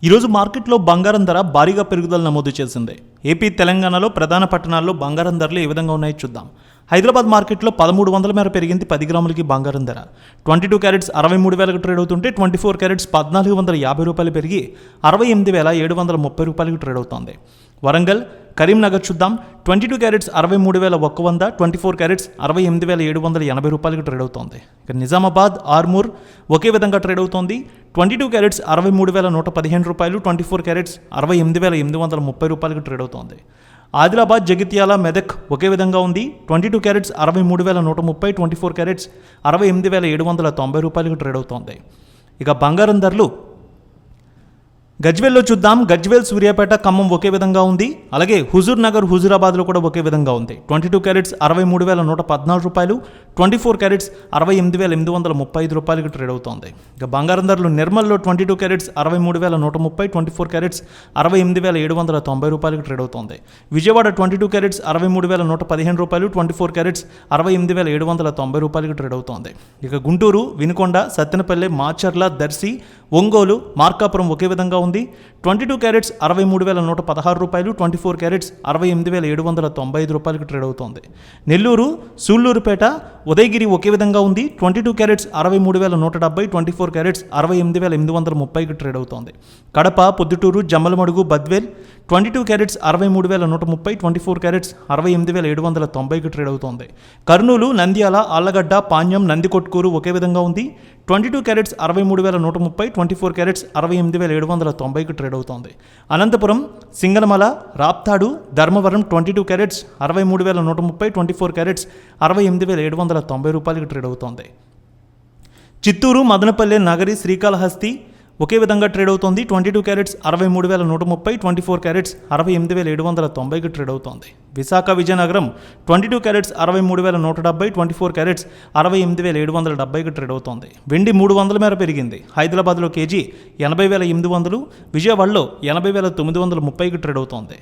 ఈరోజు మార్కెట్లో బంగారం ధర భారీగా పెరుగుదల నమోదు చేసింది. ఏపీ, తెలంగాణలో ప్రధాన పట్టణాల్లో బంగారం ధరలు ఏ విధంగా ఉన్నాయో చూద్దాం. హైదరాబాద్ మార్కెట్లో 1300 మేర పెరిగింది 10 గ్రాములకి బంగారం ధర. 22 క్యారెట్స్ 63,000కి ట్రేడ్ అవుతుంటే 24 క్యారెట్స్ 1450 రూపాయలు పెరిగి 68,730 రూపాయలకి ట్రేడ్ అవుతోంది. వరంగల్, కరీంనగర్ చూద్దాం. 22 క్యారెట్స్ 63,100, 24 క్యారెట్స్ 68,780 రూపాయలకి ట్రేడ్ అవుతోంది. ఇక నిజామాబాద్, ఆర్మూర్ ఒకే విధంగా ట్రేడ్ అవుతోంది. 22 క్యారెట్స్ 63,115 రూపాయలు, 24 క్యారెట్స్ 68,830 రూపాయలకి ట్రేడ్ అవుతోంది. ఆదిలాబాద్, జగిత్యాల, మెదక్ ఒకే విధంగా ఉంది. 22 క్యారెట్స్ 63,130, 24 క్యారెట్స్ 68,790 రూపాయలకి ట్రేడ్ అవుతోంది. ఇక బంగారం ధరలు గజ్వేల్లో చూద్దాం. గజ్వేల్, సూర్యాపేట, ఖమ్మం ఒకే విధంగా ఉంది. అలాగే హుజూర్ నగర్, హుజూరాబాద్లో కూడా ఒకే విధంగా ఉంది. 22 క్యారెట్స్ 63,114 రూపాయలు, 24 క్యారెట్స్ 68,835 రూపాయలకి ట్రేడ్ అవుతోంది. ఇక బంగారం ధరలు నిర్మల్లో 22 క్యారెట్స్ 63,130, 24 క్యారెట్స్ 68,790 రూపాయలకి ట్రేడ్ అవుతోంది. విజయవాడ 22 క్యారెట్స్ 63,115 రూపాయలు, 24 క్యారెట్స్ 68,790 రూపాయలకి ట్రేడ్ అవుతోంది. ఇక గుంటూరు, వినుకొండ, సత్తెనపల్లె, మాచర్ల, దర్శి, ఒంగోలు, మార్కాపురం ఒకే విధంగా ఉంది. 22 క్యారెట్స్ 63,116 రూపాయలు, 24 క్యారెట్స్ 68,795 రూపాయలకి ట్రేడ్ అవుతోంది. నెల్లూరు, సూళ్లూరుపేట, ఉదయగిరి ఒకే విధంగా ఉంది. 22 క్యారెట్స్ 63,170, 24 క్యారెట్స్ 68,830కి ట్రేడ్ అవుతోంది. కడప, పొద్దుటూరు, జమ్మలమడుగు, బద్వేల్ 22 క్యారెట్స్ 63,130, 24 క్యారెట్స్ 68,790కి ట్రేడ్ అవుతోంది. కర్నూలు, నంద్యాల, ఆళ్లగడ్డ, పాణ్యం, నందికొట్కూరు ఒకే విధంగా ఉంది. 22 క్యారెట్స్ 63,130, 24 క్యారెట్స్ 68,790కి ట్రేడ్ అవుతోంది. అనంతపురం, సింగనమల, రాప్తాడు, ధర్మవరం 22 క్యారెట్స్ 63,130, 24 క్యారెట్స్ 68,790 రూపాయలకి ట్రేడ్ అవుతోంది. చిత్తూరు, మదనపల్లె, నగరి, శ్రీకాళహస్తి ఒకే విధంగా ట్రేడ్ అవుతోంది. 22 క్యారెట్స్ 63,130, 24 క్యారెట్స్ 68,790కి ట్రేడ్ అవుతోంది. విశాఖ, విజయనగరం 22 క్యారెట్స్ 63,170, 24 క్యారెట్స్ 68,770కి ట్రేడ్ అవుతోంది. వెండి 300 మేర పెరిగింది. హైదరాబాద్లో కేజీ 80,800, విజయవాడలో 80,930కి ట్రేడ్ అవుతోంది.